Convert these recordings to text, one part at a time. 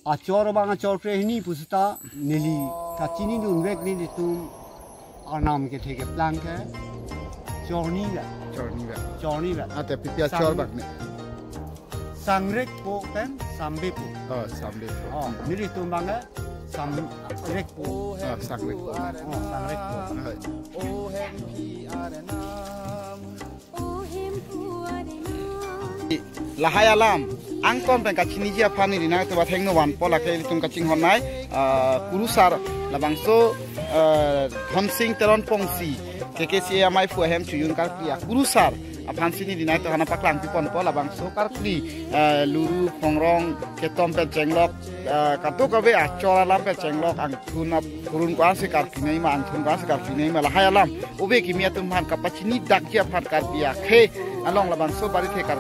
acor bang acor krehni pusta nili kacini dun rek nili tum anam ke theke plan ke chorni la ate pipia chor bak ne sangrek po pen sambe po sambe nili tum bang sangrek po sangrek po sangrek po lahai alam angkon pen kachini jia phani rina to ba thengno wan pola ke tum kaching honai kurusar labangso Hamsing teron pongsi KKC amai fu hem chuyun kar pria kurusar aphan sini dinai to hana paklang pipon pola bangso kar pri luru pongrong ketom pe jenglok kato kabe achora lam pe jenglok ang thuna kurun kwa se kar pinai ma ang thun kwa se kar pinai ma lahai alam obe kimia tum han kapachini dak jia phan kar pia khe along labangso bari the kar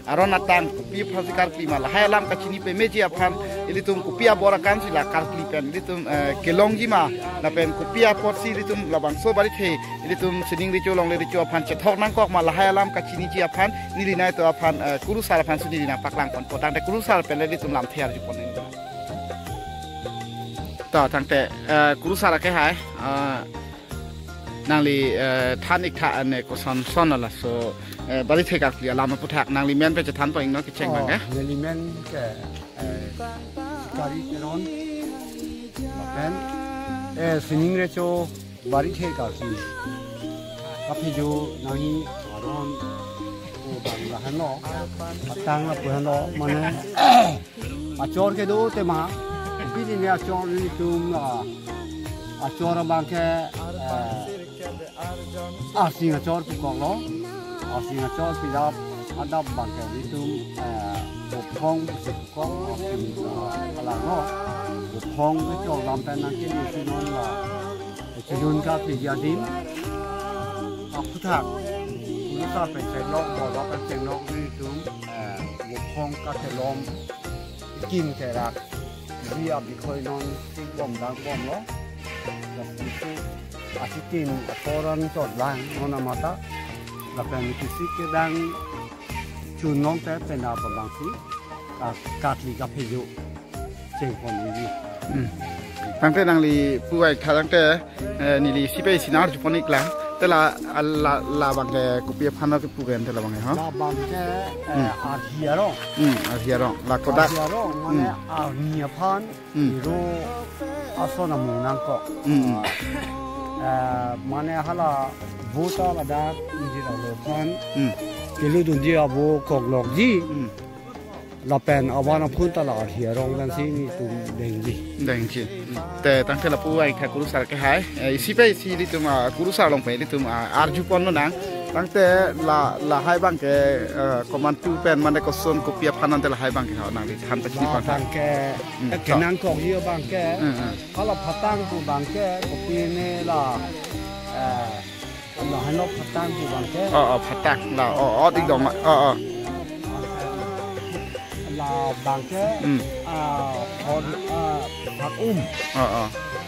aron atang kupi phasikar klima lahai alam kachini pe meji aphan ilitum kupia borakan sila karkli pen ilitum kelongji ma na pen kupia porsi ilitum labang so bari the ilitum sining richo long le richo aphan chethok nang kok ma lahai alam kachini ji aphan nilinai to aphan kurusar aphan suni dina paklang kon potang te kurusar pen ilitum lam thiar ju pon ta tang te kurusar ke hai nangli thanik tha ane ko son la so bari the kar klia lama puthak nangli men pe chathan to ing no ke cheng bang ke nangli men ke kari teron pen sining recho bari the kar si kapi jo nani aron ko bang la hano atang la pu hano mane achor ke do te ma bi ni achor ni tum la achor bang ke asing achor pu kong lo asing achor pi da adab bang ke itu bopong sekong ala no bopong itu lam pen nang ke ni non la chujun ka pi yadim aku tak ini ka pe chelok bo ka chelok ni tu bopong ka chelom kin ke rak dia bi khoi non ting bom dang bom lo itu asitin koran tot lang nona mata lapen kisi ke dang chun nong te pena bang si katli ka pheju cheng pon ni tang te nang li puai tha tang te ni li sipe sinar ju ponik la te la la bang ke kupia phana ke pugen te la bang ha la bang ke ahiaro la koda mane nia phan ro asona mu nang ko mane hala bota la da ni la lo phan kelu dun ji abo kok lok ji la pen awana phun ta la hia rong dan si ni tum deng ji te tang te la pu ai kha kurusar ke hai si pe si li tum kurusar long pe li tum arju pon no nang tang te la hai bang ke command tu pen mane ko son ko pia phanan te la hai bang ke ha nang li han pa chi pa bang ke nang kok ji bang ke hala phatang pu bang ke ko pi ne la la han lok phatang pu bang ke phatang la ding dong la bang ke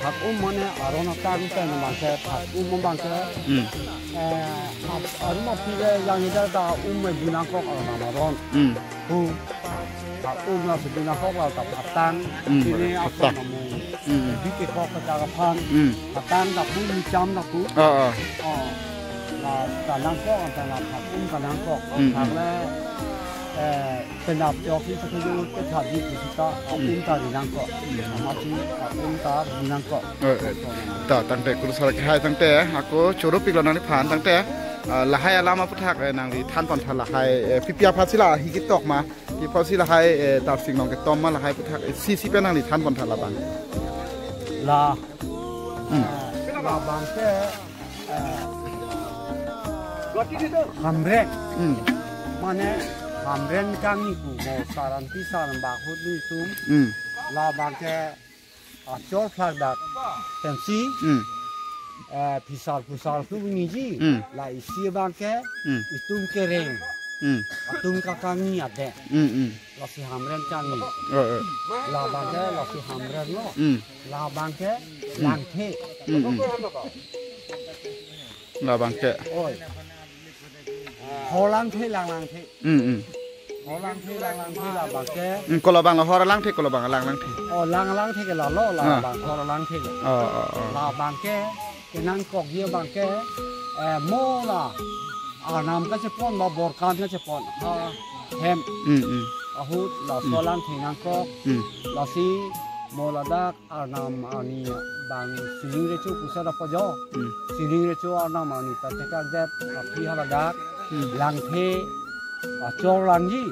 phak mane arona tang te na bang ke phak bang ke aroma pi le yang ida da me bina ko arona maron phak na se bina ko la ta phatang ni apa namu di ke ko ka da phan phatang da pu ni cham da pu la ta lang ko ta la phak ka lang ko phak leเป็นดับจอกที่ทุกคนจะทำที่สุดก็อุ้มตาดีนังก็มาที่อุ้มตาดีนังก็ต่อตั้งแต่กุศลให้ตั้งแต่ฮักโกโชรุปิกแล้วนั่นผ่านตั้งแต่ละให้อาลามาพุทธักนางลีท่านตอนทันละให้พิพิธภัณฑ์ศิลาฮิกิตอกมาที่พอศิลาให้ตัดสิ่งน้องเกตอมมาละให้พุทธักซีเป็นนางลีท่านตอนทันละบังลาบางแค่คำแรกมันเนี่ยAmren kami ku mo saranti saran bahut ni tum la bangke acor flagdak tensi pisal ku ni ji la isi bangke itum kereng atum kakami ade la si hamren kami la bangke la si hamren no la bangke langthe la bangke oi holang the lang the họ lang thế là bằng cái ก็ระบังละฮอระล้างเทก็ระบังล้างเท lang thế cái là lo là bằng họ lang thế là bằng cái năng cọc kia bằng cái mô là nằm cái chế pon mà bor can cái chế pon hem hút là so lang thế năng cọc là si mô là đắc nằm ni bằng siling recu pusat apa jo siling recu nằm ni tapi kan dep tapi hala đắc lang thế cho lang gì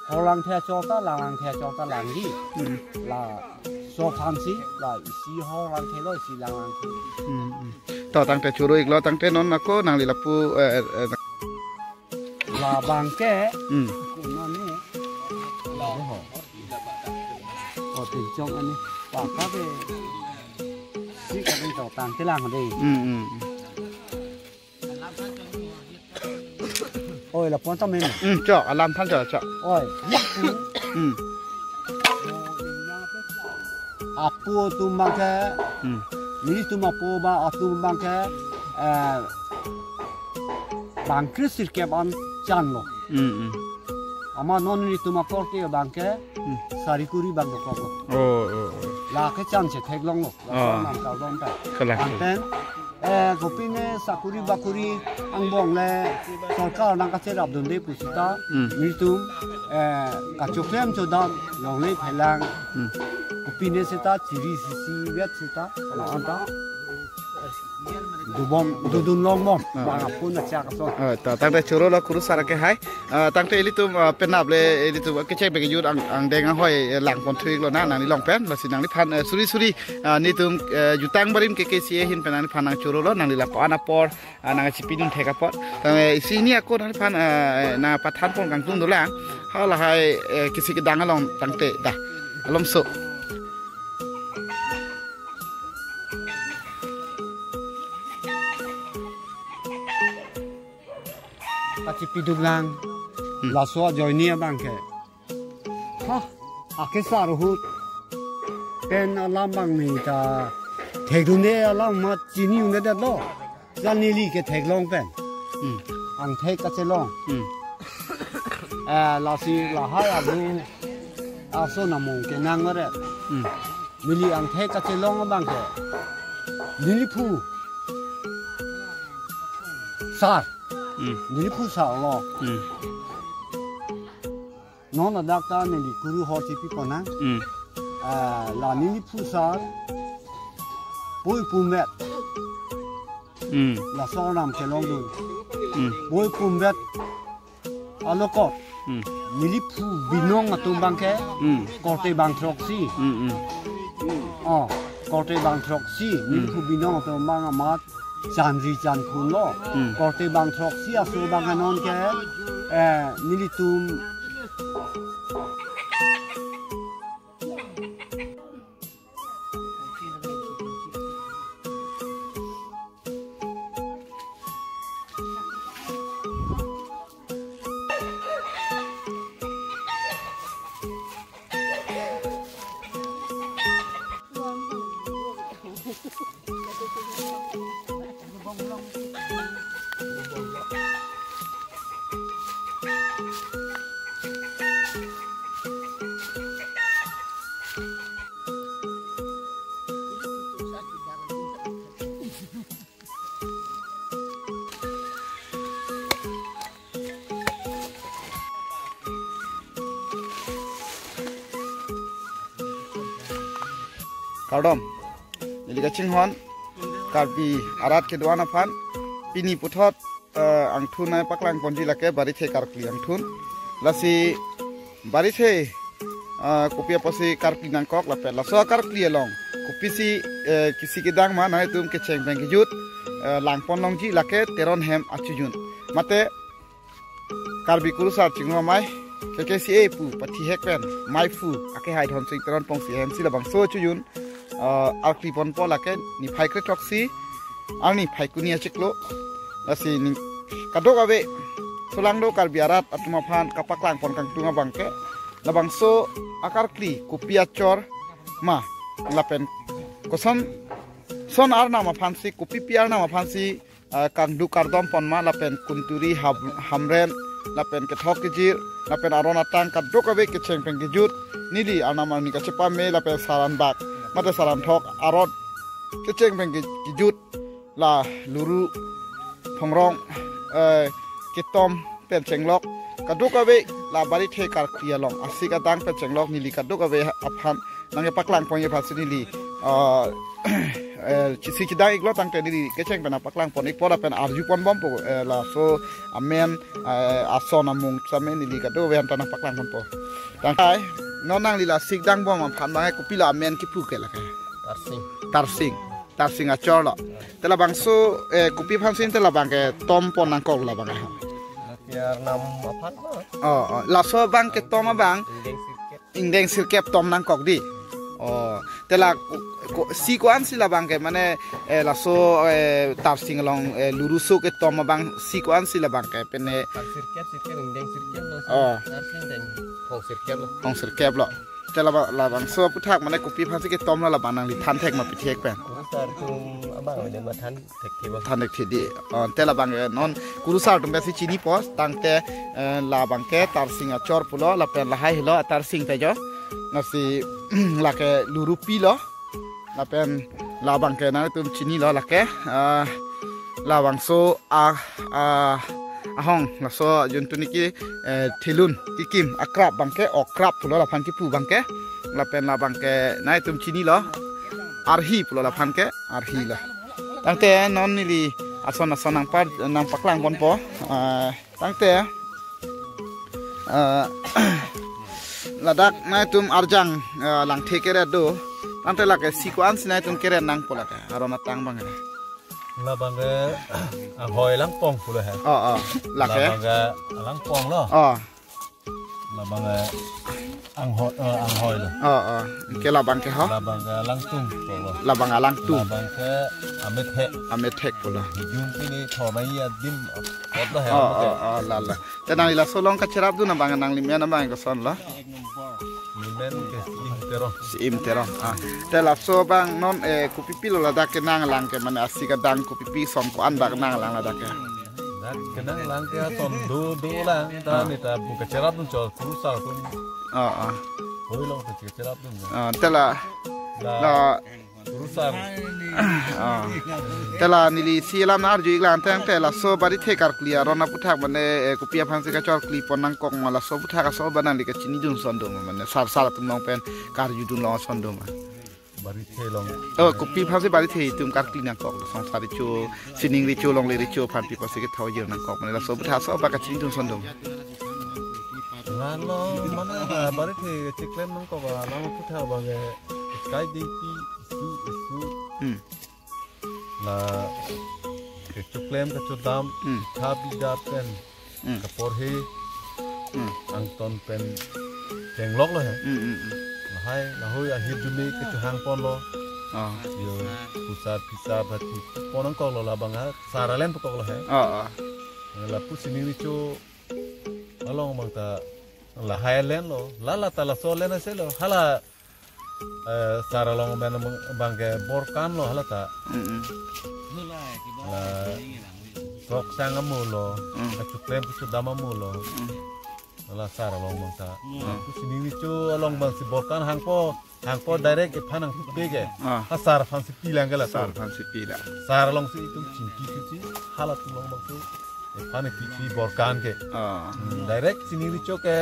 họ lang theo cho ta lang theo cho ta lang gì là so phàm xí là xí họ lang theo rồi xí lang theo ต่อตั้งแต่ชูโรอีกแล้วตั้งแต่นั้นนะก็นางลีลาปูlà bằng cái nó này là họ ở tiền trong anh ấy bằng các cái xí các cái tàu tàng cái làng ở đây ôi là con tao mình เจาะอารามท่านเจาะ ôi apu tu mang cáiนี่tuมาปูบาtu mang cái bằng cái sự kiện ăn chăn lo ama non ni tu ma porte bằng cái sarikuri bằng được không là cái chăn sẽ thay long lo là làm cao long cái anh tên có pin sakuri bakuri ang bong le sarkar nang ka serap dun de pusita ni tu ka choklem chodam long le phelang có pin se ta chiri si vet se ta la anta dudun long mom bang apun na chak so ta tang te choro la kuru sara ke hai tang te elitum penap le elitum ke chek be yut ang deng hoi lang pon thrik lo na nang ni long pen la sin nang ni phan suri ni tum jutang barim ke sia hin pen nang phan nang choro lo nang ni la pa na por nang chipinun theka pot tang si ni ko nang phan na pathan pon kang tung do la ha la hai kisi ke dang along tang te da alom so Pati piduglang la so joinia bangke ha akesa rohut pen alam bang ni ta thegune alam ma chini une da lo janili ke theglong pen ang thek ka chelong la si la ha ya bu aso namong ke nangare mili ang thek ka chelong bangke mili phu sarนี่ผู้สาวหรอน้องระดับการนี่กูรู้ฮอที่พี่ปนังหลานนี่ผู้สาวปุ้ยปุ่มเบ็ดหลานสองนำเชลองดูปุ้ยปุ่มเบ็ดอารมณ์กอดนี่ผู้บินงมาตุ้มบังแค่กอดเตบังทรอกซี่กอดเตบังทรอกซี่นี่ผู้บินงมาตุ้มบังอามาจันรีจันคุณล้อกอดเตบังทรอกซี่อาสูบังกันนอนแค่นี่ตุ้มKaldom, jadi kacing hon, karbi arat kedua napan, pini putot angthun nai paklang ponji lake barithe karpi angthun, lasi barithe kopi apa si karpi nangkok lapet, laso karpi elong, kopi si kisi kedang mana itu keceng bengkejut, langpon longji lake teron hem acujun, mate karbi kurusar cingwa mai. KKCA pu pati hekpen mai fu ake hai thon sing teron pong si hem si labang so chujun alkli pon po lake ni phai kre toksi ani phai kunia chiklo asi ni kadok abe solang do kar biarat atuma phan kapaklang pon kang tunga bangke labang so akar kli kopia chor ma lapen kosan son arna ma phan si kopi piar na ma phan si kang du kardom pon ma lapen kunturi hamren lapen ke thok ke jir lapen arona tang ka dok abe ke cheng peng ke jut nili anama ni ka chepa me lapen saran bak mata saran thok arot ke cheng peng ke jut la luru phongrong ke tom pen chenglok ka dok abe la bari the kar kria long asi ka dang pen chenglok nili ka dok abe aphan nang paklang pong ye phasini li si kidang iglo tang te di keceng pena paklang pon ik pola pen arju pon bom po la so amen asona mung samen di ka do wen tanang paklang pon po tang kai nonang lila sikdang bom am phan ma ko pila amen ki pu ke la ka tarsing achor lo tela bang so kupi phan sin tela bang ke tom pon nang kok la bang biar nam apaan la so bang ke tom bang indeng sirkep tom nang kok di tela si kuan sila bang ke mane la so tarsing long luruso ke tom bang si kuan sila bang ke pene sirkep indeng sirkep lo tarsing dan hong sirkep lo tela la bang so puthak mane kupi phan si ke tom la bang nang li than thek ma pi thek pen kurusar tum abang ada matan thek theba than thek thedi tela bang non kurusar tum besi chini pos tangte la bang ke tarsing achor pulo la pen la hai hilo tarsing te jo nasi la ke lurupi lo la pen la bang ke na tum chini lo la ke la bang so ahong la so juntu niki thilun kikim akrab bang ke okrab pulo la phan ki pu bang ke la pen la bang ke na tum chini lo arhi pulo la phan ke arhi la tangte non ni ason nang par nang paklang bon po tangte ladak na tum arjang lang thekere do ante la ke sequence na tum kere nang pola ka arona tang bang la bangga ahoy lang pong pula ha la ke bangga lang pong lo la bangga anghoy lo ke la bang ke ha la bangga lang tung pong lo la bang alang tu la bangga amet pola jum ini thomai ya dim ot lo ha la tenang ila solong ka cerap du na bang nang limya na bang ko son la men ke sim terong te la so bang non kupipi lo la dak nang lang ke mana asika dang kupipi som ko an bak nang lang la dak dan kenang lang ke ton do lang ta ni ta bu ke cerap dun chol kurusar tun hoi long ke cerap dun te la kurusar tela nili silam nar ju iglan tang tela so bari thekar clear rona puthak mane kupia phansi ka chor clip onang kok mala so puthak so banan li ka chini dun sondo mane sar tum long pen kar ju dun long sondo ma bari thelong kupi phansi bari the tum kar clean kok song sari chu sining ri chu long le ri chu phan pi pasi ke thaw jer nang kok mane la so puthak so ba ka chini dun sondo ngano mana bari the chiklem nang kok ba nang puthak ba ge sky dp su la ke chuklem ka chodam thabi dap pen kapor he angton pen tenglok lo he hai la hoi a hidumi ke chuhang pon lo yo pusat pisa batu ponang kok lo la banga saralen pokok lo he la pusini ni chu along mang ta la hai len lo la ta la so len se lo hala saralong ben bangke borkan lo halata sok sang amulo kacuklem kusudama mulo la saralong mangta kusini nicu along bang si borkan hangpo direct phanang bege hasar phan si pilang gala sar phan si pila saralong si tum chinki si halat long bang si phan ki borkan ke direct sini nicu ke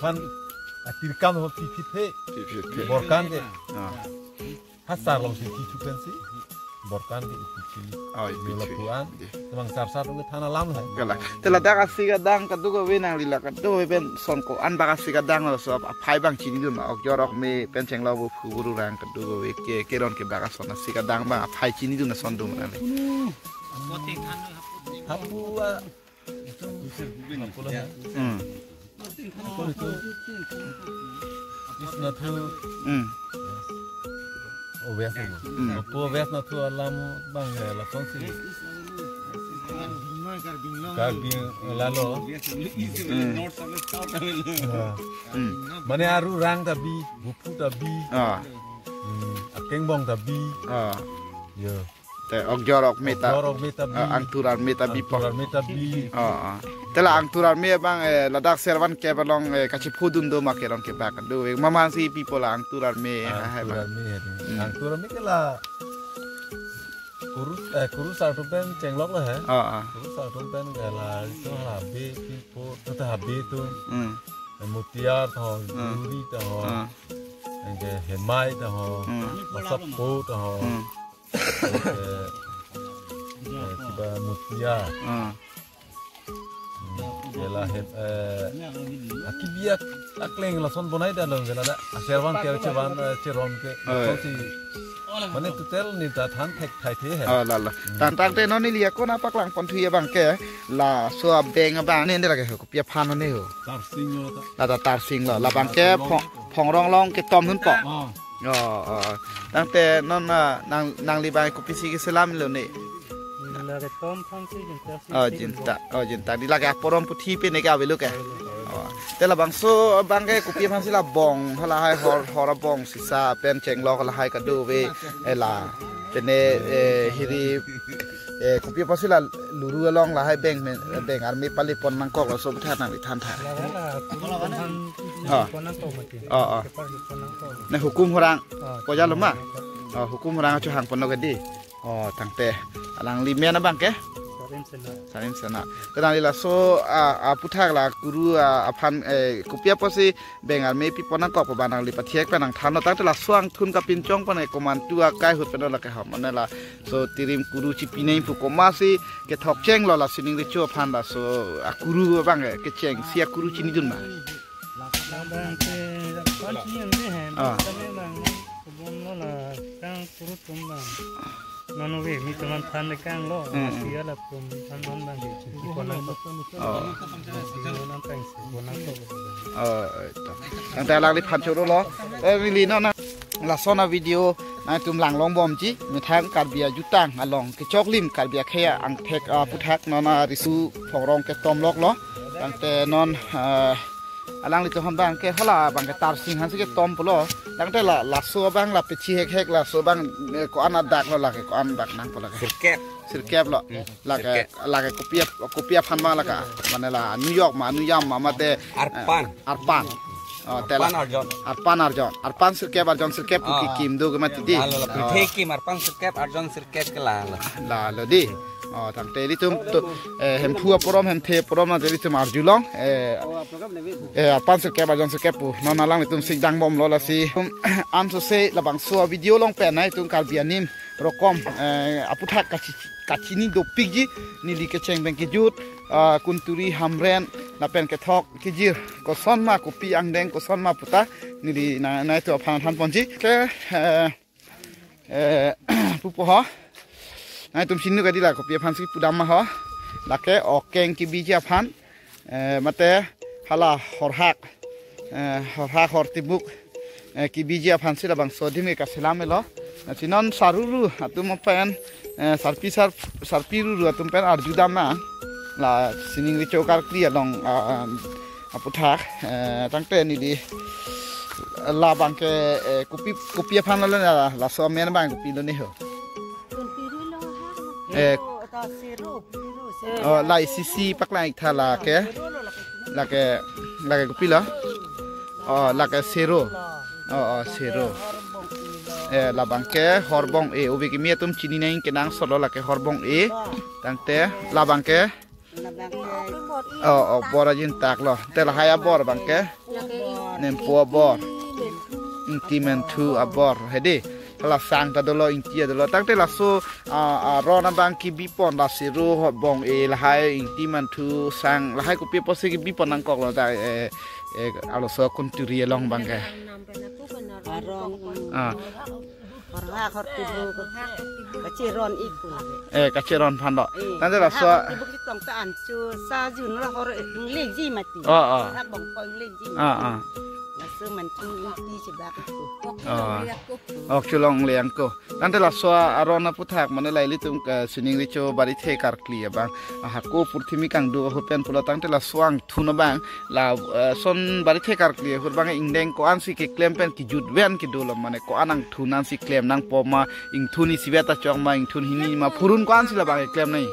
phan atirkan ho pipi borkan ke hasar long si chupen si borkan ke pipi lapuan temang sar ong thana lam hai gala tela dak asiga dang ka dugo wenang lila ka do ben son ko an bak asiga dang lo so phai bang chini dun ok jorok me pen cheng lo bu buru rang ka dugo we ke ron ke bak son asiga dang ba phai chini dun son dum na le hapua Isna tu, obvias no, po obvias na tu alam bang la konsi, karbin lalo, mana aru rang tabi, bupu tabi, akeng bong tabi, yo, แต่ออกjorok meta jorok meta bi angturan meta bi angturan meta biแต่ละangturan me bang ladak servan ke balong kachi phudun do makeron ke bakan do mama si people angturan me hai bang angturan me ke la kurus satu pen cenglok lah kurus satu pen gala itu habi pipo itu habi itu mutiar toh duri toh yang hemai toh masapo toh tiba mutiar gala akibiak akleng lason bonai dah loh gala aservan ke cevan ceron ke mana tu tel ni dah than tek thai the hai la tang te non ni lia ko na pak lang pon thuya bang ke la so beng bang ni ndela ke ko pia phan no ne ho tar sing la tar sing la bang ke phong rong ke tom hun po tang te non nang li bang ko pisi ke selam lo ne la ke tom phang si jinta di la ke porom puthi pe ne ka ve lo keแต่ละบางโซ่บางแกกุปีพันสิละบองพลายฮอระบองศิษาเป็นเชงลอกละให้กันดูเวลาเป็นฮิริกุปีพันสิละลูรูลองละให้แบ่งอาร์มีปาลิปอนนังกอกละโซ่ประเทศนังลิทันไทยในหุกุมฮรังก็ยาลมะหุกุมฮรังจะห่างปนกันดีตั้งแต่หลังลิเมียนะบางแกsalim sana kadang ila so puthak la guru aphan kupia posi bengal me pi pona ko banang li pathiek panang thano tang la swang thun ka pin chong panai koman tua kai hut pen la ka ha manela so tirim guru chi pinai pu komasi ke thok cheng lo la sining ri cho phan la so guru bang ke cheng sia guru chi ni dun ma bang ke kon chi yang ne hai bang bom lo la kang guru tum bang non we mi teman than kang lo sia la pum than non bang di konan to konan tang si konan to tang te lang li phan chu lo mi li no na la sona video na tum lang long bom ji mi thang kar bia jutang along ke chok lim kar bia khaya ang thek puthak no na risu phorong ke tom lok lo tang te non alang li to ham bang ke hala bang ke tar sing han se ke tom pulo tang te la so bang la pe chi hek la so bang ko an dak lo la ke ko an dak nang pulo sirkep lo la ke kopia phan ma la ka manela New York ma New Yam ma te arpan arpan sirkep arjon sirkep ki kim do ke mati di the kim arpan sirkep arjon sirkep ke la lo di tang te li tum hem phua porom hem the porom na li tum arjulong arpan sirkep arjon sirkep pu non na lang tum sing dang bom lo la si am so se la bang so video long pe nai tum kal bianim rokom aputhak kachini do pigi ni li ke cheng beng ke jut kunturi hamren na pen ke thok ke jir ko son ma ko pi ang deng ko son ma puta ni li na to phan than ponji ke pupo ha na tum sinu ka dila ko pi phan si pudam ma ha la ke okeng ki bi ja phan mate hala horhak hortibuk ki bi ja phan si la bang sodim ka selam lo sinon saruru atum pen sarpiru atum pen arjudam na la sining ri chokar kli long aputhak tangte ni di la bang ke kopi phan lo la so men bang kopi lo ni ho la sisi pak lai tha la ke kopi la la ke sero sero la bang ke horbong ubi ki mi tum chini nai ke nang solo la ke horbong tangte la bang ke bora jin tak lo te la haya bor bang ke nem po bor intimen tu abor hedi la sang ta dolo intia dolo tangte la so ro na bang ki bipon la siru bong la hai intimen tu sang la hai ko pi posi ki bipon nang kok lo ta alo so kunturi long bang ke kaciron iku kaciron phan lo nanti la so ibu tong ta an chu sa jun la hor leng ji mati hak bong poi leng ji la ซึ่งมันที่สิบบาทก็คือ ออกชุลองเลียงก็นั่นแต่ละสวอารมณ์พุทธักมันอะไรลิตุมกับสุนิงริโจบาริเทการเคลียบางหักกูปุถิมิกังดูหัวเป็นพลตั้งแต่ละสว่างทุนบางลาส่วนบาริเทการเคลียหัวบางอิงแดงก็อันสิเกลมเป็นกิจุดเวียนกิดูลมันก็อันนังทุนอันสิเกลมนังปอมาอิงทุนิสิเวตาจองมาอิงทุนหินีมาพูรุนก็อันสิละบางเกลมนี่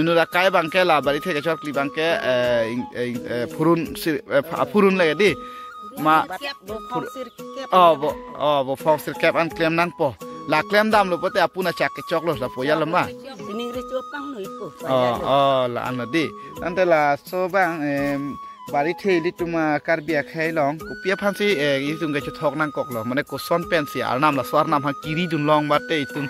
นูรักไก่บางแกลาบาริเทกับชอบคลีบางแกพูรุนเลยดิมาบ่ฟองสิแคบอันเกลมนังปอลาเกลมดำลูกปะแต่อาปุนาจักกจอกลูกละปอยาลมานี่เรื่องปังหน่อยกูละอันนั้นดินั่นแต่ละโซบางบาริเทลิตุมาการเบียร์ใครลองกูเปียพันสิยิ่งตุงก็จะทอกนังกอกหรอมันก็ซ้อนเป็นเสียน้ำละสวรน้ำหักกีรีดุนลองบัดเตตุง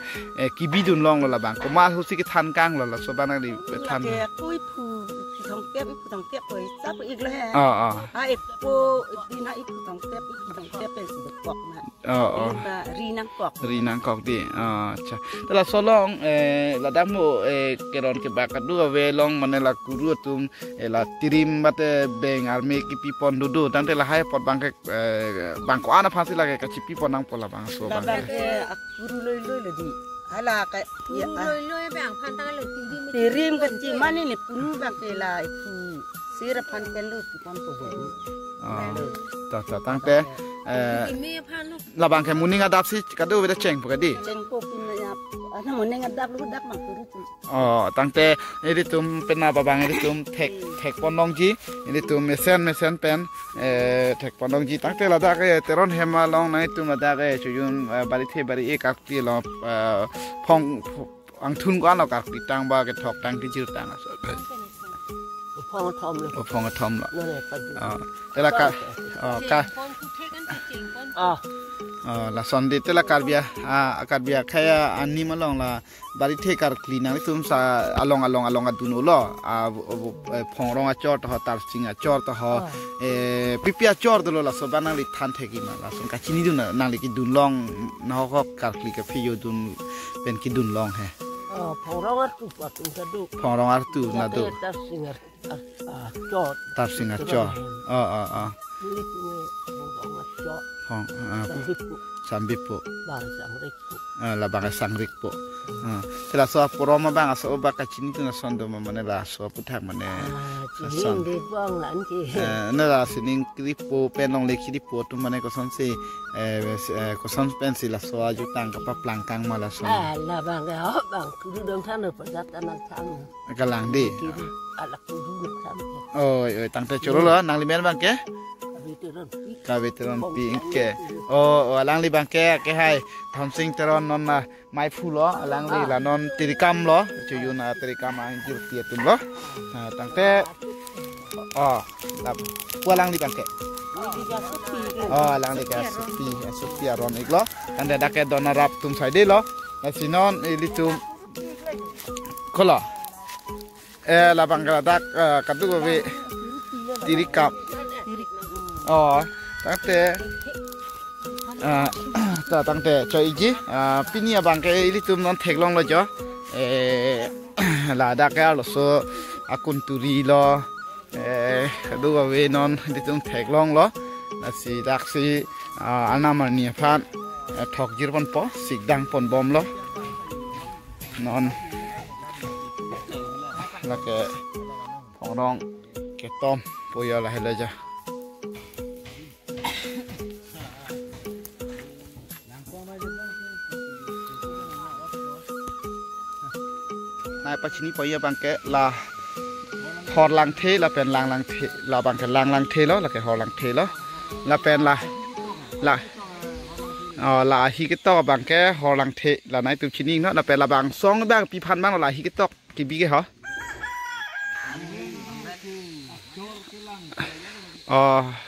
กีบีดุนลองละบางกูมาทุสิกทันกลางละโซบางนั่นดิทันปุ้ยผู้ทองเก็บผู้ทองเก็บไปซับอีกแล้วไอ้ปูดีนะอีกผู้ทองเก็บเป็นสุดกอกมารีนังกอกดิใช่แต่ละโซลองละดังโมเกรอนเก็บบักดูเวลองมันละกูรู้ตุงละติริมบัดเบงอาร์เมกิปีปอนดูตั้งแต่ละให้ปอดบางบางกว่านะพันสิละกับชิปีปอนนังปอละบางโซบางกูรู้เลยดีอะไรกันลุยแบ่งพันตั้งเลยตีริมกันจีมันนี่ปุ่นบางเวลาผู้ศิลปันเป็นลูกที่ความตัวต่อตั้งแต่ละบางแค่มุนิงาดับสิกระดูเวทเชงปกติพวกนี้นะถ้ามุนิงาดับลูกดับมันคือจริงตั้งแต่นี่ตุ่มเป็นนาบางนี่ตุ่มเทคปอนดองจีนี่ตุ่มเมเซนเป็นเทคปอนดองจีตั้งแต่ละดากเตรอนเฮมาลองนี่ตุ่มละดากช่วยบาริเทบาริเอกักตีลองพองอังทุนกว่าเรากักตีตังบากทอกตังที่จิตตังพองทอมเลยพองทอมละแต่ละกาละสอนดิแต่ละการเบียแค่อันนี้มาลองละบาริเทการคลีนังที่ตุ้มซาอลองอดูโนล่พองรองจอดต่อตาสิงจอดต่อปิปิจอดตัวละสบานังลิทันเทกิมาละสงกัดชินิดุนนังลิกิดุนลองน้องก็การคลีกับพี่โยดุนเป็นกิดุนลองแฮพองรองตุปัตุนดูพองรองตุนาดูตาสิงจอดตาสิงจอดsambipo la bang sangrikpo tela so poroma bang aso baka chini tu na sondo mane la so puthak mane son de bang lan ki na la sining kripo penong le kripo tu mane ko son se ko son pen si la so aju tang ka pa plang kang ma la so la bang ga bang ku dong than pa dat anak than ka lang di ala ku dong than oi tang te choro lo nang limen bang ke ka veteran pink alang li bang ke hai thom sing teron non na mai phu lo alang li la non tirikam lo chuyun tirikam ang jir tie tum lo tang te la pualang li bang ke alang li ka supi aron ik lo kan da ke don rap tum sai de lo sinon li tum kola la bang ga dak ka du ve tirikamตั้งแต่จอยจีปีนี้บางแกลิตุมนอนเทกลองเลยจ้ะลาดักแกลโซอากุนตุรีลอดูว่าเวนอนลิตุมเทกลองลอแล้วสิดักสิอันนั้นมันเนี่ยพันทอกจีรวันปอสิดังปนบอมลอนอนแล้วแกพองร้องแกต้มปอยอะไรเลยจ้ะนายปัจจุบันปอยบางแกลาหอลังเทลาเป็นลังเทลาบางแกลังเทแล้วลาแกหอลังเทแล้วลาเป็นลาฮิกตอกบางแกหอลังเทลานายตุชินิงเนาะลาเป็นลาบางซองบางปีพันบางลาฮิกตอกกี่ปีแกเหรอ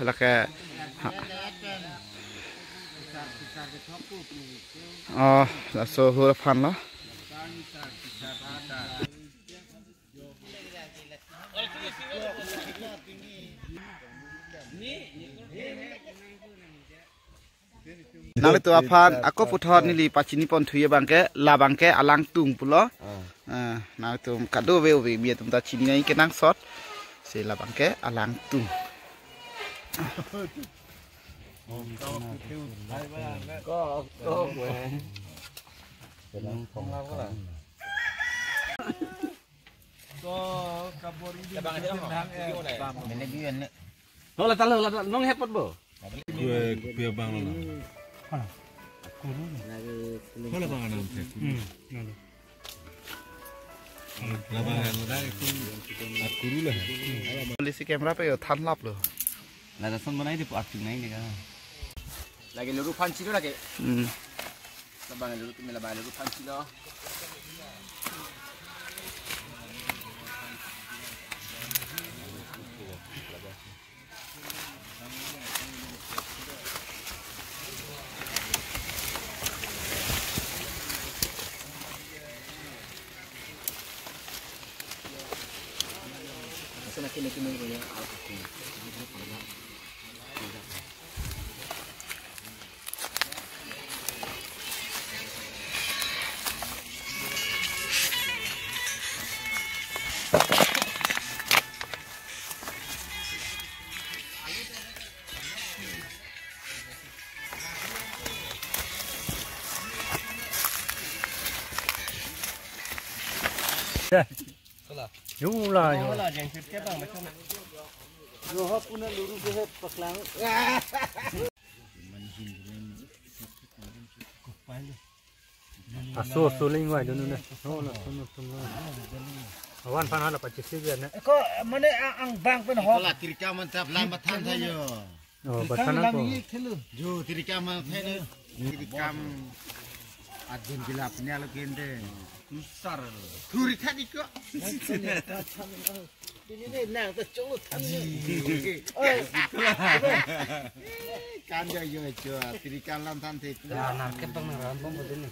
ลาแกลาโซฮูรพันเนาะนั่นเลยตัวพันอากพุทธอนี่ลีปัจจินิปนทุยบางแกลาบางแกอลังตุงปุล้อนั่นตัวกัดดูเวลเบียตุมตาชินีนี่แกนั่งซอด si labang ke alang tung Nó là ta lơ là nó hết bắt bờ. Gue bang lo. Kau lah bang anam teh. Labangan ada itu akuru lah. polisi kamera pe yo than lap lo Là ta son banai di pu aktif naik ni kan. Lagi luru panci lo lagi. Labangan luru tu labangan luru panci lo. Kini punya aku. Jumlah Yang kita bang macam mana? Roh punya luru behet paklang. Aso suling wai dulu nih. Oh lah, semua. Awan pan hala pacik sih ni. Kau mana ang bang pen hok? Kalau tirika mantap lambat han saja. Oh, batan apa? Jo tirika mantap tirika adun gila punya lo kende. Besar. Tirika ni kok. Ini ni nang terculut. Kan yo jo tirika lam tan te. Nak ke bang ram bang betul ni.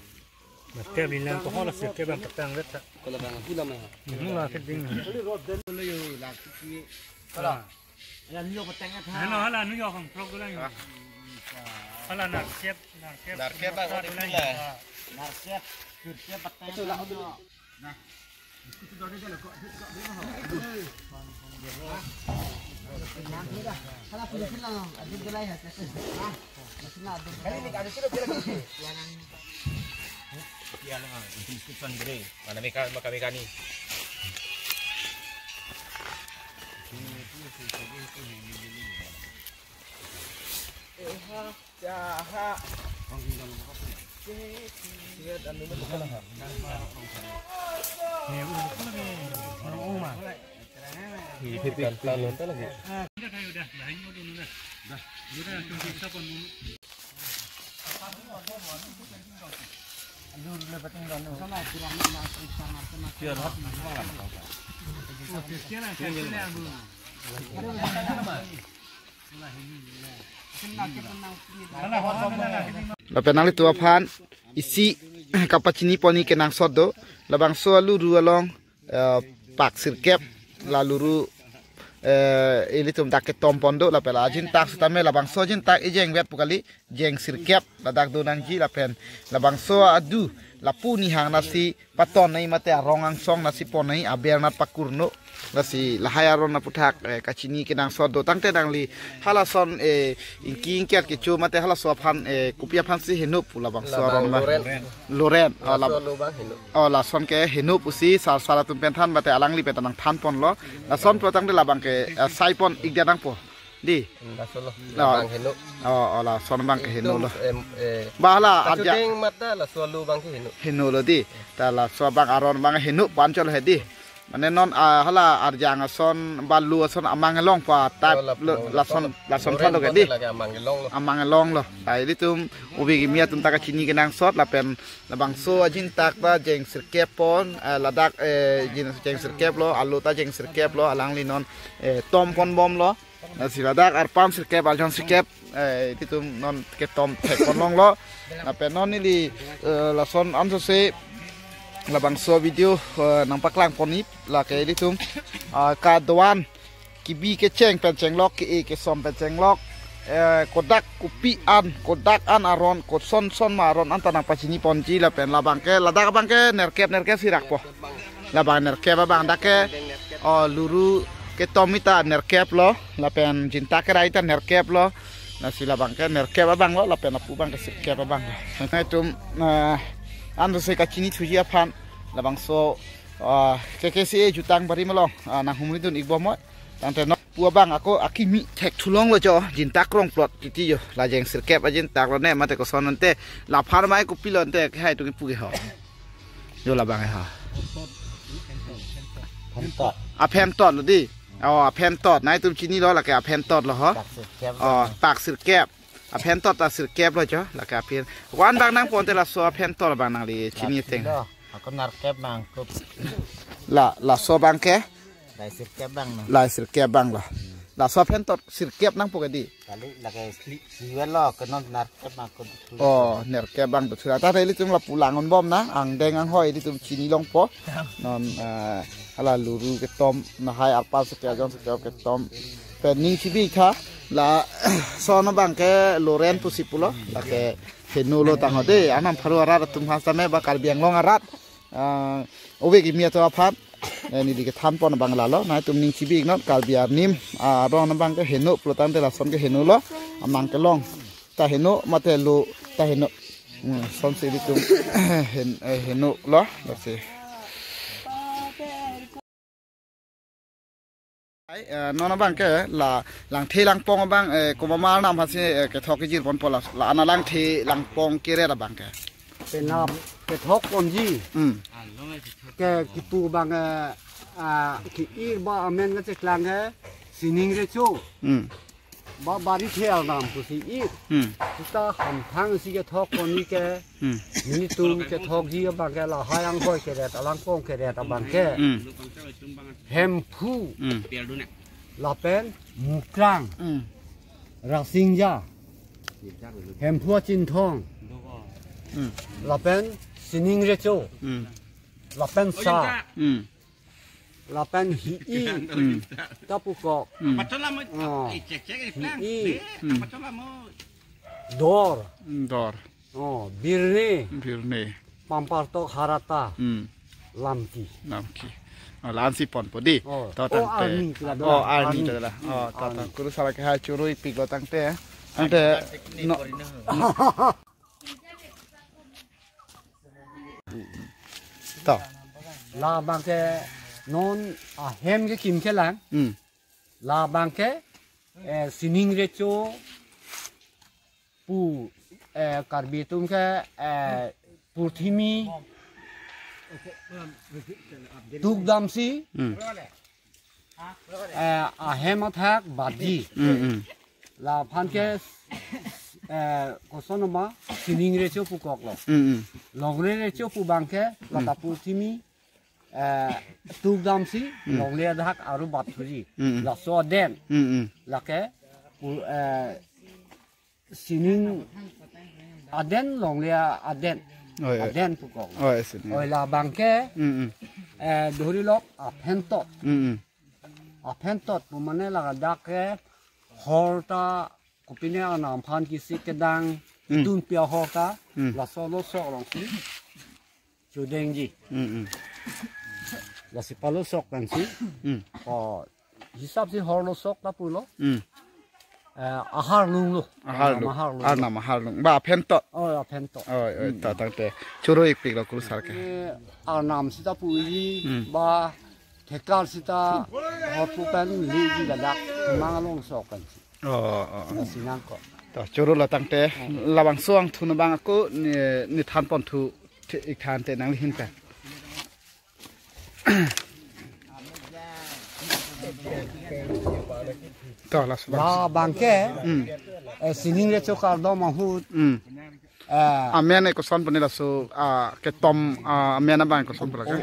Macam bilang kau hala sih ke bang petang kat. Kalau bang pulang mah. Mula keding. Lo yo lak ki. Kalau yang ni aku tengah tu. Hala New York ang program ni. Hala nak kep lah kau ni lah. Narsiap, kerja patah. Itu lah tu. Nah, itu dah ada kok. Kalau punya silang, ada gelai hati. Silang ada. Kali ni ada siapa lagi? Ya lah, institusi gede. Mana mereka ni? Jahat. Lapan nang tua pan isi kapacini poni kenang sodo labang so luru along pak sirkep laluru ini tum dak tom pondo lapel ajin tak setame labang so jin tak ejeng wet pukali jeng sirkep ladak donang ji lapen labang so adu lapu ni hang nasi paton nai mate rongang song nasi ponai aber nat pakurno nasi lahayaron na putak kacini kenang sodo tangte dangli halason inking kiat ke chu mate halaso phan kupia phan si henu pula bang soron ba loren la son ke henu pusi sar sara tum pen than mate alangli petanang than pon lo la son potang de labang ke saipon igdadang po di la henu la son bang ke henu lo bala arja mata la solo bang henu lo di ta la so bang aron bang henu pancol hedi mane non hala arjang son balu son amang long pa tap la son thon lo ke di amang long lo ai di tum ubi mia tum taka chini kenang sot la pen la bang so ajin tak ba jeng sirkep pon la dak jeng sirkep lo alu ta jeng sirkep lo alang li non tom pon bom lo si la dak ar pam sirkep aljon sirkep di tum non ke tom tek pon long lo la pen non ni la son am so se labang so video nampak lang ponip la ke ditum ka doan kibi ke cheng pen cheng lok ke som pen cheng lok kodak kupi an kodak an aron ko son maron antana pacini ponci la pen labang ke ladak bang ke nerkep sirak po labang nerkep bang dake luru ke tomita nerkep lo la pen cinta kerai ta nerkep lo na sila bang ke nerkep abang lo la pen apu bang ke sirkep abang na tum ando se ka chini thujia phan la bang so KKC jutang bari malong na humri dun igbo mo tante no pu abang ako akimi thek thulong lo jo cinta krong plot titi yo la jeng sirkep ajin tak lo ne mate ko son ante la phar mai ko pilon te hai tu ki pu ke ho yo la bang haแพมตอดหรือดิแพมตอดนายตุ้มชินี่ล้อละแกแพมตอดเหรอฮะปากสือแก็บแพมตอดตาสือแก็บเลยจ้ะละแกเพียนวันบางนั่งปนแต่ละโซ่แพมตอดบางนั่งเลยชินี่เต็งก็นัดแก็บบางก็ละโซ่บางแกลายสือแก็บบางนะลายสือแก็บบางละโซ่แพมตอดสือแก็บนั่งปกติกะลิละแกสีเวลาก็นอนนัดแก็บบางก็เนรแก็บบางตัวเถื่อถ้าเรื่องตุ้มละปูหลังอนบอมนะอ่างแดงอ่างห้อยที่ตุ้มชินี่ลงปอนอนala luru ke tom na hai apa sekian jam sekian ke tom pening cibi kha la sona bang ke loren pusipulo la ke fenulo tangode anam pharu arat tum hasame ba kalbiang long arat obe ki mia to aphat ni di ke tham pon bang la lo na tum ning cibi no kalbiar nim ro na bang ke henu plotan te la son ke henu lo amang ke long ta henu mate lu ta henu son se di tum henu lo la se nona bang ke la lang the lang pong bang ko ma nam ha se ke thok ke jir pon pola la ana lang the lang pong ke re bang keเป็นนามke thok pon ji ke kipu bang ki ir ba amen ga che klang ke sining re chu ba bari the al nam ku si ir ta ham thang si ke thok pon ni ke ni tum ke thok ji bang ke la hayang hoi ke re ta lang pong ke re ta bang ke hem phu la pen mukrang ra singja hem phu chin thong la pen sining re cho la pen sa la pen hi i ta pu ko dor birne pampar to harata lamki lansi pon podi to tang te arni te la to tang kuru sala ke ha churu ipik lo tang te ante no to la bang ke non a hem ke kim ke lang la bang ke sining re cho pu karbi tum ke purthimi tuk damsi a hem athak badji la phan ke ko sonoma sining re cho pu kok lo longre re cho pu bang ke la ta purthimi tuk damsi longre athak aru bathuji la so den la ke sining aden longre aden aden pu kok oi la bang ke dhori lok a phentot pu mane la dak ke horta kopine anam phan ki sik ke dang tun pia horta la so lo so long si chudeng ji la si palo sok kan si hisab si hor lo sok ta pu lo ahar lung lo ahar lung ba phentot phentot ta tang te churu ipik lo kul sar ke anam si ta pu ji ba thekal si ta hor pu pen li ji la dak mang long sok kan si sinang ko to churu la tang te labang suang thun bang aku ni than pon thu ik than te nang hin ka to la bang ke sining re cho kar do ma hu amen ko son pon la so ke tom amen bang ko son pon ka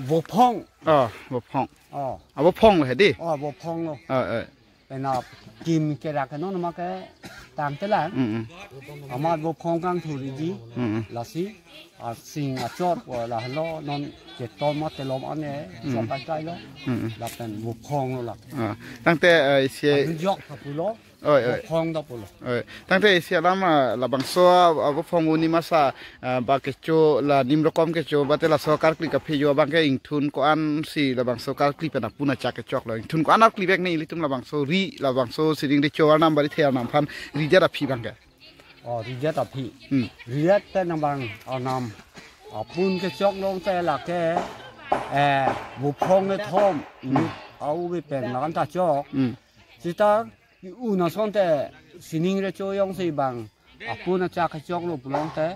vô phong vô phong là đi vô phong luôn cái nào kim cái ra cái nó mà cái tàng thế là mà vô phong căng thủ gì là xí sinh chót hoặc là lo non cái tôm mà cái lom ăn này làm cái đó làเป็นvô phong luôn làตั้งแต่เสียยกกับผู้ล้อ พองดอกปุลตั้งแต่เสียแล้วมาละบางส่วนพองอุนิมาซาบางเกจโจละนิมรกอมเกจโจบัตรละสกัดคลิกับพิโยบางแกอิงทุนก็อันสิละบางสกัดคลิเป็นปุนาจักเกจอกเลยทุนก็อันนักคลิปแบบนี้ลิตุมละบางส่วนรีละบางส่วนสิ่งที่โจอันนั้นบริเทียนนำพันรีเจอร์พีบางแกรีเจอร์พีรีเจอร์แต่นำบางเอานำปุนเกจอกลงแต่ละแกบุพงในท้องเอาไปเป็นนักตาจอกสิตาอุณสนแต่สิ่งที่โจยองสิบางปุนจักเกจอกลงปลงแต่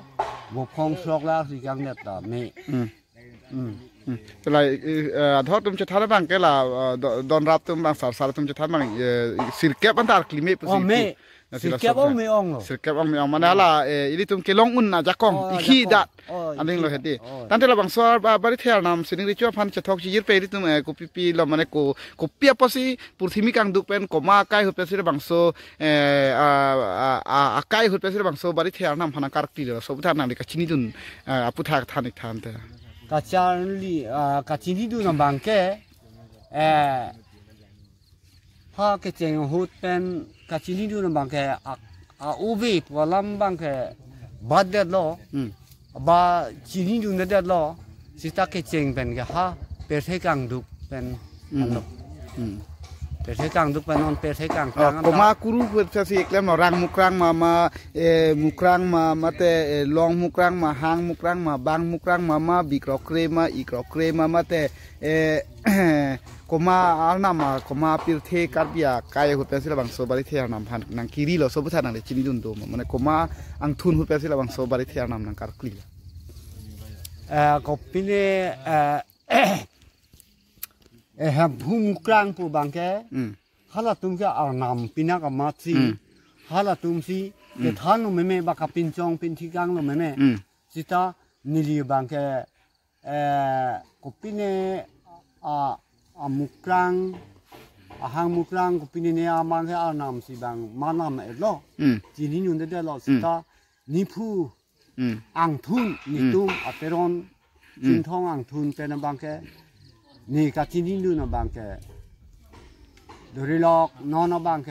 บุพงชอกแล้วสิยังเด็ดต่อไม่เป็นไรทอดตุ้มจะทำอะไรบ้างแกล่ะดอนรับตุ้มบางสารตุ้มจะทำบางสิลเก็บอันตรายคลิปอ๋อไม่สิลเก็บเอาไม่องสิลเก็บเอาไม่องมันอะไรอีตุ้มเกลองอุ่นนะจักกองอีขี้ดัดอันนี้เราเห็นดีตั้งแต่เราบางส่วนบริเทียนนำสิ่งที่ช่วยพันจะทอกชียืดไปอีตุ้มกูปีเรามันกูเปียปอสิปุถุมิกังดุเป็นกูมาใกล้หุ่นเป็นสิ่งบางส่วนใกล้หุ่นเป็นสิ่งบางส่วนบริเทียนนำพนักการตีเราสมมติทางนั้นดิกชินิดุนพุทธะทานิทานเถอะกาจารีกาจินิดูนบางแกพาเกจงหูเป็นกาจินิดูนบางแกอุบิปวลัมบางแกบาดเด็ดล้อบาจินิดูนเด็ดล้อสิตาเกจงเป็นแกฮะเปิดให้กังดุเป็นอันนั้นเปิดให้กังดุเป็นนนเปิดให้กังก็มาคุรุเพื่อสิเกล้มรังมุกรังมามุกรังมาแต่ลองมุกรังมาหางมุกรังมาบางมุกรังมาบิกรอกเครมาอีกรอกเครมาแต่ก็มาอัลนามาก็มาพิรเทกัดบิยากายหุ่นเป็นศิลปะบางโซบาริเทียนำพันนังคีรีเราสมบูรณ์นังเลจินิดุนโดมันก็มาอังทุนหุ่นเป็นศิลปะบางโซบาริเทียนำนังการคลีก็ปีนี้ภูมิกลางผู้บางแกฮัลโหลตุ้มจะเอานำปีนักมาซีฮัลโหลตุ้มซีเกิดท่านเราไม่บักปินจงปินที่กลางเราไม่สิตานิลีบางแกก็ปีนี้มุกลางหางมุกลางก็ปีนี้เนี่ยบางแกเอานำสิบางมานำเอ็ดล้อจีนิยุนเด็ดล้อสิตานิพูอังทุนนิตุ้มอัปเปรอนจินทองอังทุนเป็นบางแกนี่กาจินิดูนะบางแกดริลอกนอนบางแก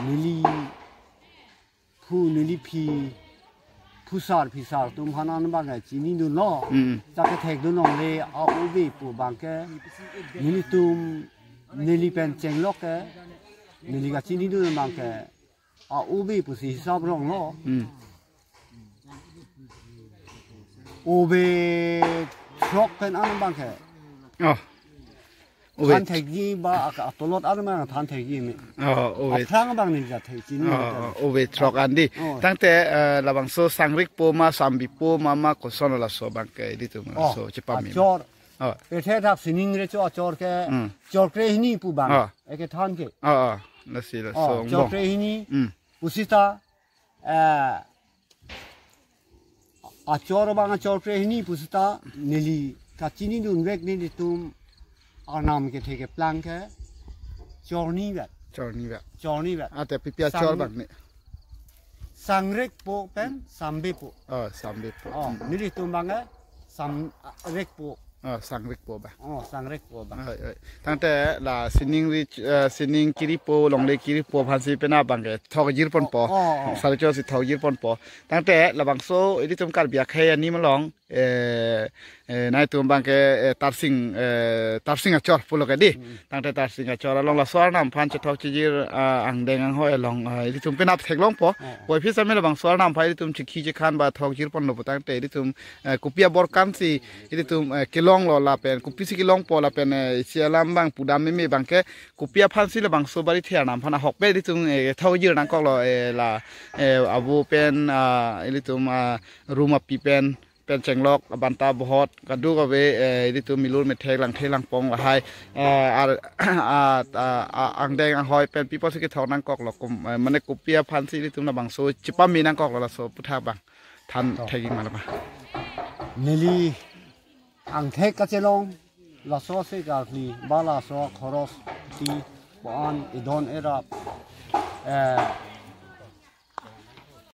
นิลีพีผู้สารพิสารตุ้มพนันบางแกจินิดูล้อจากเทกดูน้องเลยเอาอุบิปูบางแกนิลิตุ้มนิลิเป็นเจงล็อกแกนิลิกาจินิดูนะบางแกเอาอุบิปูสีสอบรองล้ออุบิทรอกเป็นอันบางแค่ท่านเทกีบ้าตลอดอันมันท่านเทกีมีครั้งบางนี่จะเทกีนี่อุบิทรอกอันดีตั้งแต่ระหว่างโซสังริกโปมาสัมบิโปมาก็สอนละโซบางแค่ดิตุมาโซจิปามีจอร์ประเทศทักษิณเรจอจอร์แค่จอร์เกรหินีปูบางเอกท่านแค่นั่นสิละโซจอร์เกรหินีปุสิตาจอร์บางจอร์เกรหินีปุสิตาเนลีกาจินีดุนเวกนี่ดิตุมอานามเกเทเกพลังแค่จอร์นี่แบบแต่พิพิธจอร์บางนี่สังเรกโปเป็นสัมเบโปสัมเบโปนี่ดิตุมบางแค่สัมเรกโปสังเรกโปบ้างสังเรกโปบ้างตั้งแต่ละสินิงกิริโปลงเลกิริโปพันสีเป็นอาบังแกทอกยืรปนปอสารจอสิทอกยืรปนปอตั้งแต่ละบางโซอิดิตุมการเบียแค่อันนี้มาลองนายตัวบางแกตัดสิงจอร์พูดแล้วกันดิตั้งแต่ตัดสิงจอร์ลองละสอนน้ำพันจะทอกยืรอังแดงอังห้อยลองอิดิตุมเป็นอาเทกลองปอพอพิษไม่ละบางสอนน้ำพันอิดิตุมชิคีจะขันบาทอกยืรปนลบตั้งแต่อิดิตุมกุปิอาบอร์กันสิอิดิตุมเกลองลาเป็นกุปิสิเกลองปอลาเป็นเสียลำบางปูดามไม่บางแกกุปิอาพันสิละบางโซบาริเทียน้ำพันหอกเบอิดิตุมทอกยืรนั่งก็ละอาบูเป็นอิดิตุมรูมาปีเป็นเจงล็อกบันตาบอดกระดูกเวดิตัวมิลูนเมทเทลังปองละให้อังแดงอังหอยเป็นปีพอสิกทองนั่งกอกหลอกมันในกุเปียพันสิดิตัวน่ะบางโซจิปามีนั่งกอกละโซพุทธาบังทันเทกิมาละมาเนลีอังเทกกะเจลงละโซเซกาลีบาลาโซคอรอสตีบอนอิดอนเอรับ